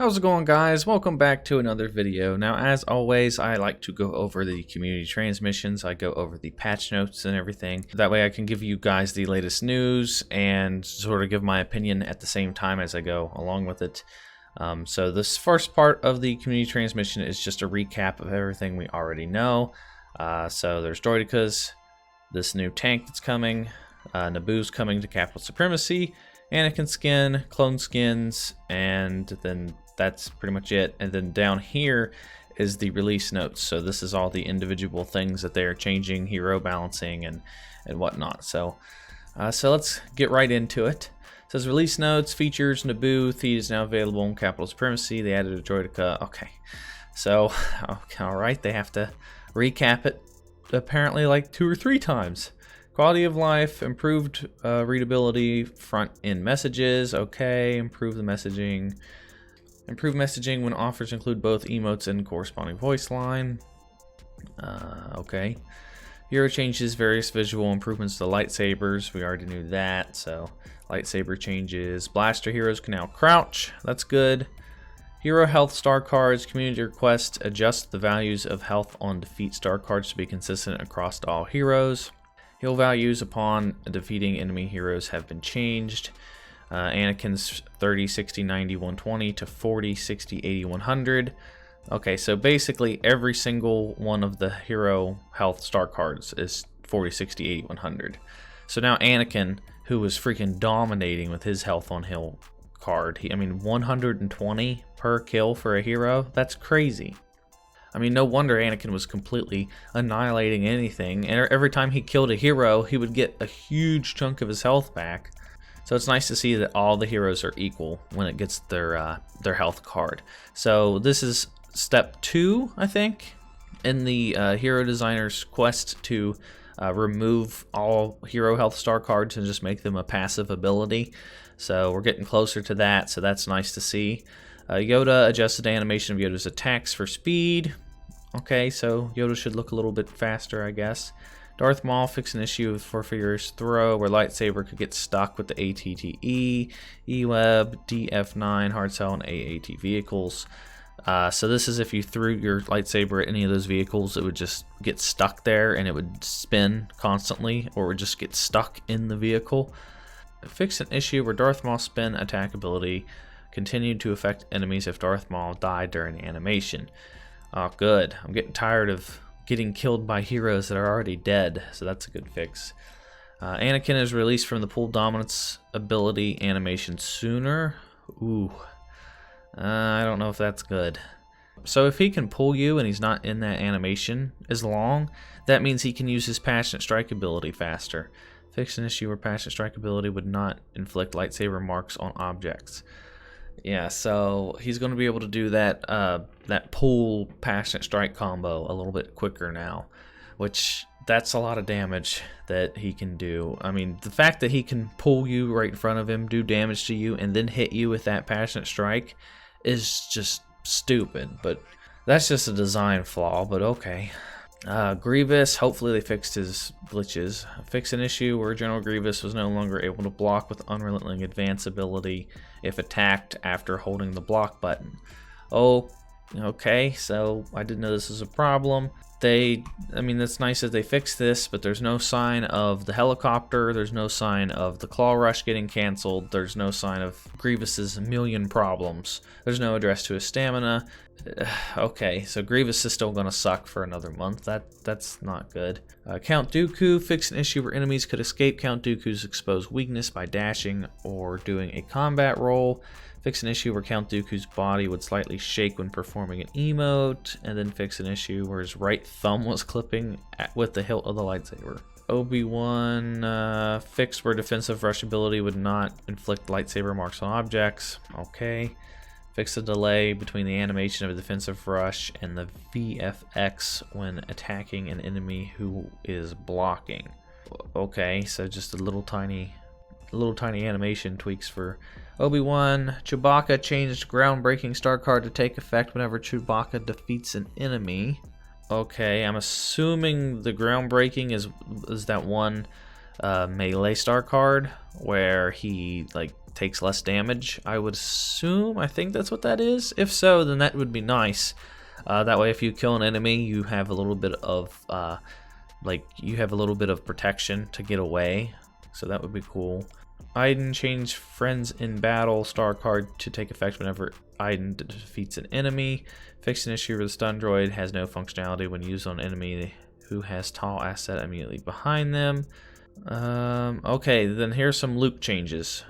How's it going, guys? Welcome back to another video. Now, as always, I like to go over the community transmissions. I go over the patch notes and everything. That way I can give you guys the latest news and sort of give my opinion at the same time as I go along with it. So this first part of the community transmission is just a recap of everything we already know. So there's Droidekas, this new tank that's coming, Naboo's coming to Capital Supremacy, Anakin skin, clone skins, and then that's pretty much it. And then down here is the release notes. So this is all the individual things that they're changing, hero balancing and whatnot. So let's get right into it. It says release notes, features, Naboo, Theed is now available in Capital Supremacy. They added a Droideka. Okay, so all right, they have to recap it apparently like 2 or 3 times. Quality of life, improved readability, front end messages. Okay, improve the messaging. Improve messaging when offers include both emotes and corresponding voice line. Okay. Hero changes, various visual improvements to lightsabers. We already knew that. So lightsaber changes. Blaster heroes can now crouch. That's good. Hero health star cards. Community request adjust the values of health on defeat star cards to be consistent across all heroes. Heal values upon defeating enemy heroes have been changed. Anakin's 30, 60, 90, 120 to 40, 60, 80, 100. Okay, so basically every single one of the hero health star cards is 40, 60, 80, 100. So now Anakin, who was freaking dominating with his health on heal card, I mean 120 per kill for a hero? That's crazy. I mean, no wonder Anakin was completely annihilating anything. And every time he killed a hero, he would get a huge chunk of his health back. So it's nice to see that all the heroes are equal when it gets their health card. So this is step 2, I think, in the hero designer's quest to remove all hero health star cards and just make them a passive ability. So we're getting closer to that, so that's nice to see. Yoda adjusted animation of Yoda's attacks for speed. Okay, so Yoda should look a little bit faster, I guess. Darth Maul fixed an issue for Furious Throw where lightsaber could get stuck with the ATTE, E-Web, DF9, hard cell, and AAT vehicles. So this is if you threw your lightsaber at any of those vehicles, it would just get stuck there and it would spin constantly, or it would just get stuck in the vehicle. Fixed an issue where Darth Maul's spin attack ability continued to affect enemies if Darth Maul died during the animation. Oh, good. I'm getting tired of getting killed by heroes that are already dead, so that's a good fix. Anakin is released from the pool dominance ability animation sooner. Ooh. I don't know if that's good. So if he can pull you and he's not in that animation as long, that means he can use his passionate strike ability faster. Fix an issue where passionate strike ability would not inflict lightsaber marks on objects. Yeah, so he's going to be able to do that that pull passionate strike combo a little bit quicker now, which that's a lot of damage that he can do. I mean, the fact that he can pull you right in front of him, do damage to you, and then hit you with that passionate strike is just stupid, but that's just a design flaw, but okay. Grievous, hopefully they fixed his glitches. Fix an issue where General Grievous was no longer able to block with unrelenting advance ability if attacked after holding the block button. Oh, okay, so I didn't know this was a problem. I mean, that's nice that they fixed this, but there's no sign of the helicopter, there's no sign of the claw rush getting canceled, there's no sign of Grievous's million problems. There's no address to his stamina. Okay, so Grievous is still gonna suck for another month. That's not good. Count Dooku fixed an issue where enemies could escape Count Dooku's exposed weakness by dashing or doing a combat roll. Fix an issue where Count Dooku's body would slightly shake when performing an emote, and then fix an issue where his right thumb was clipping with the hilt of the lightsaber. Obi-Wan fixed where defensive rush ability would not inflict lightsaber marks on objects. Okay. Fix the delay between the animation of a defensive rush and the VFX when attacking an enemy who is blocking. Okay, so just a little tiny animation tweaks for Obi-Wan. Chewbacca changed groundbreaking star card to take effect whenever Chewbacca defeats an enemy. Okay, I'm assuming the groundbreaking is that one melee star card where he like takes less damage, I would assume. I think that's what that is. If so, then that would be nice. That way, if you kill an enemy, you have a little bit of protection to get away. So that would be cool. Iden change friends in battle star card to take effect whenever Iden defeats an enemy. Fix an issue where the stun droid has no functionality when used on an enemy who has tall asset immediately behind them. Okay, then here's some Luke changes.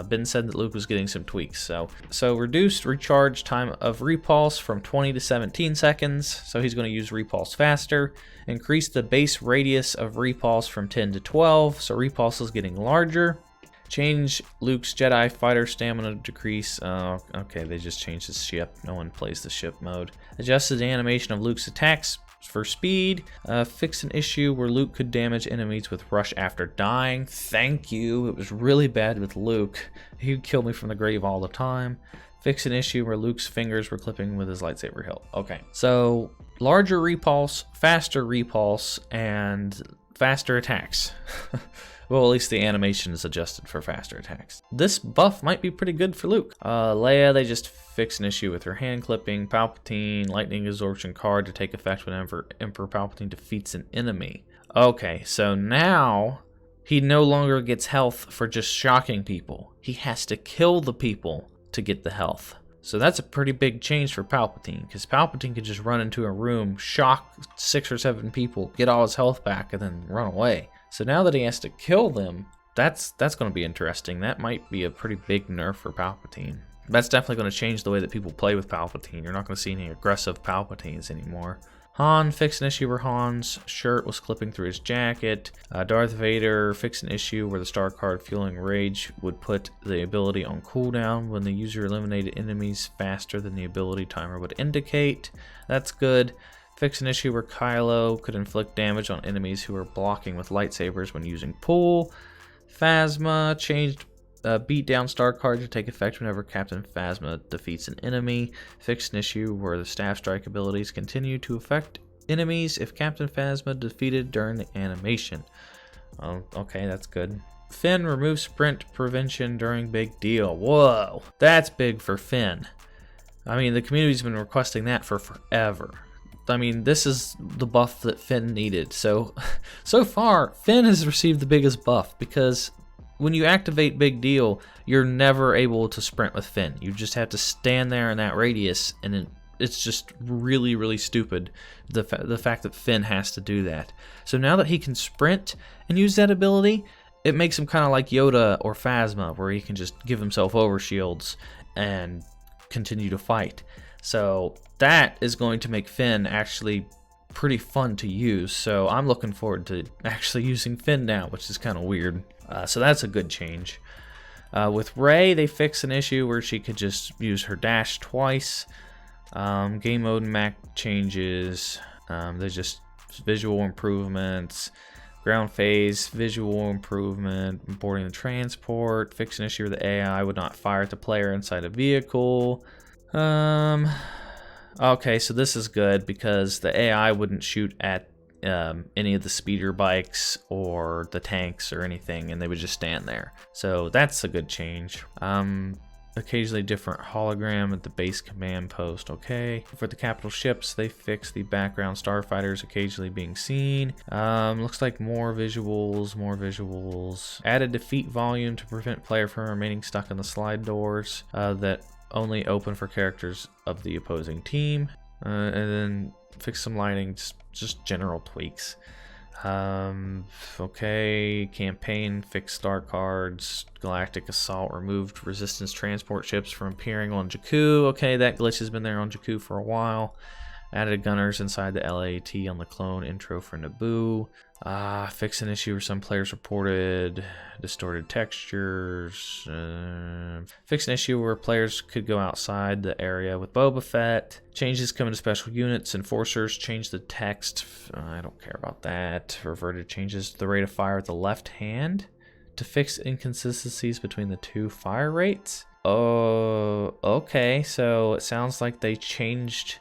Ben said that Luke was getting some tweaks. So reduced recharge time of repulse from 20 to 17 seconds. So he's going to use repulse faster. Increase the base radius of repulse from 10 to 12. So repulse is getting larger. Change Luke's Jedi fighter stamina decrease. Okay, they just changed his ship. No one plays the ship mode. Adjusted the animation of Luke's attacks for speed. Fix an issue where Luke could damage enemies with rush after dying. Thank you. It was really bad with Luke. He would kill me from the grave all the time. Fix an issue where Luke's fingers were clipping with his lightsaber hilt. Okay, so larger repulse, and faster attacks. Well, at least the animation is adjusted for faster attacks. This buff might be pretty good for Luke. Leia, they just fix an issue with her hand clipping. Palpatine, lightning absorption card to take effect whenever Emperor Palpatine defeats an enemy. Okay, so now he no longer gets health for just shocking people. He has to kill the people to get the health. So that's a pretty big change for Palpatine, because Palpatine could just run into a room, shock 6 or 7 people, get all his health back, and then run away. So now that he has to kill them, that's going to be interesting. That might be a pretty big nerf for Palpatine. That's definitely going to change the way that people play with Palpatine. You're not going to see any aggressive Palpatines anymore. Han, fix an issue where Han's shirt was clipping through his jacket. Darth Vader, fix an issue where the star card Fueling Rage would put the ability on cooldown when the user eliminated enemies faster than the ability timer would indicate. That's good. Fix an issue where Kylo could inflict damage on enemies who are blocking with lightsabers when using pull. Phasma changed beat down star card to take effect whenever Captain Phasma defeats an enemy. Fix an issue where the staff strike abilities continue to affect enemies if Captain Phasma defeated during the animation. Okay, that's good. Finn removes sprint prevention during big deal. Whoa, that's big for Finn. I mean, the community's been requesting that for forever. I mean, this is the buff that Finn needed. So far, Finn has received the biggest buff, because when you activate Big Deal, you're never able to sprint with Finn. You just have to stand there in that radius, and it's just really, really stupid, the fact that Finn has to do that. So now that he can sprint and use that ability, it makes him kind of like Yoda or Phasma, where he can just give himself overshields and continue to fight. So that is going to make Finn actually pretty fun to use. So I'm looking forward to actually using Finn now, which is kind of weird. So that's a good change. With Rey, they fix an issue where she could just use her dash twice. Game mode and map changes. There's just visual improvements. Ground phase, visual improvement, boarding the transport. Fix an issue where the AI would not fire at the player inside a vehicle. Okay, so this is good because the AI wouldn't shoot at any of the speeder bikes or the tanks or anything, and they would just stand there. So that's a good change. Occasionally different hologram at the base command post. Okay. For the capital ships, they fix the background starfighters occasionally being seen. Looks like more visuals. Added defeat volume to prevent player from remaining stuck in the slide doors that only open for characters of the opposing team. And then fix some lighting, just general tweaks. Okay, campaign, fixed star cards, galactic assault, removed resistance transport ships from appearing on Jakku. Okay, that glitch has been there on Jakku for a while. Added gunners inside the LAT on the clone intro for Naboo. Fix an issue where some players reported distorted textures. Fix an issue where players could go outside the area with Boba Fett. Changes coming to special units. Enforcers change the text. I don't care about that. Reverted changes the rate of fire with the left hand to fix inconsistencies between the two fire rates. Oh, okay, so it sounds like they changed.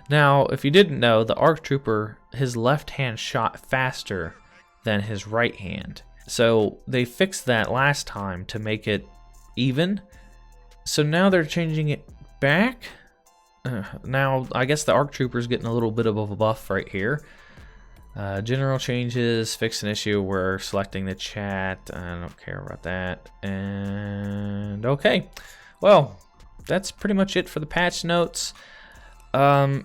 Now, if you didn't know, the ARC Trooper, his left hand shot faster than his right hand. So they fixed that last time to make it even. So now they're changing it back. Now, I guess the ARC Trooper's getting a little bit of a buff right here. General changes, fix an issue, we're selecting the chat. I don't care about that. And okay, well, that's pretty much it for the patch notes. I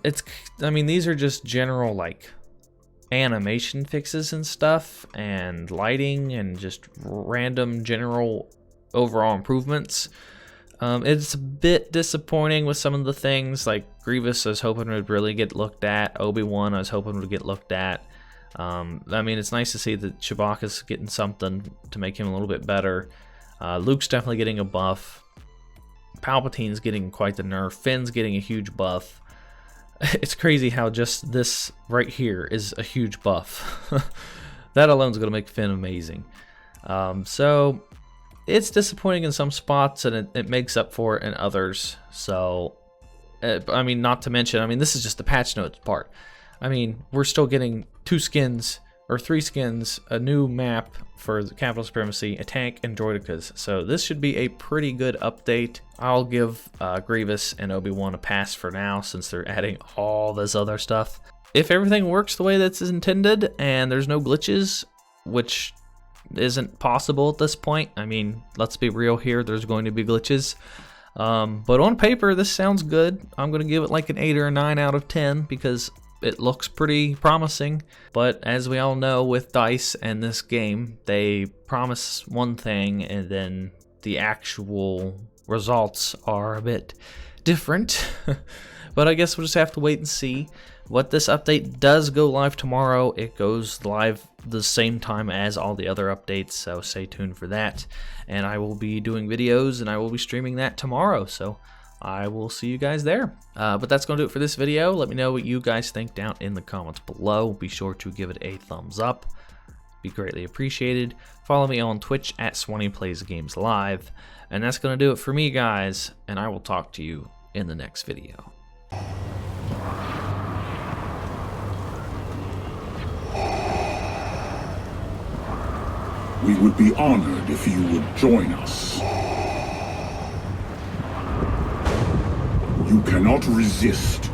mean, these are just general like animation fixes and stuff, and lighting, and just random general overall improvements. It's a bit disappointing with some of the things, like Grievous I was hoping would really get looked at. Obi-Wan I was hoping would get looked at. I mean, it's nice to see that Chewbacca's getting something to make him a little bit better. Luke's definitely getting a buff. Palpatine's getting quite the nerf. Finn's getting a huge buff. It's crazy how just this right here is a huge buff. That alone is going to make Finn amazing. So it's disappointing in some spots, and it makes up for it in others. So, I mean, not to mention, I mean, this is just the patch notes part. I mean, we're still getting 2 skins, or 3 skins, a new map for the Capital Supremacy, a tank, and Droidekas. So this should be a pretty good update. I'll give Grievous and Obi-Wan a pass for now, since they're adding all this other stuff. If everything works the way that's intended, and there's no glitches, which isn't possible at this point. I mean, let's be real here, there's going to be glitches. But on paper, this sounds good. I'm going to give it like an 8 or a 9 out of 10, because it looks pretty promising. But as we all know with DICE and this game, they promise one thing and then the actual results are a bit different. But I guess we'll just have to wait and see. What this update does go live tomorrow. It goes live the same time as all the other updates, so stay tuned for that. And I will be doing videos, and I will be streaming that tomorrow, so I will see you guys there. But that's going to do it for this video. Let me know what you guys think down in the comments below. Be sure to give it a thumbs up. Be greatly appreciated. Follow me on Twitch at SwannyPlaysGamesLive. And that's going to do it for me, guys, and I will talk to you in the next video. We would be honored if you would join us. You cannot resist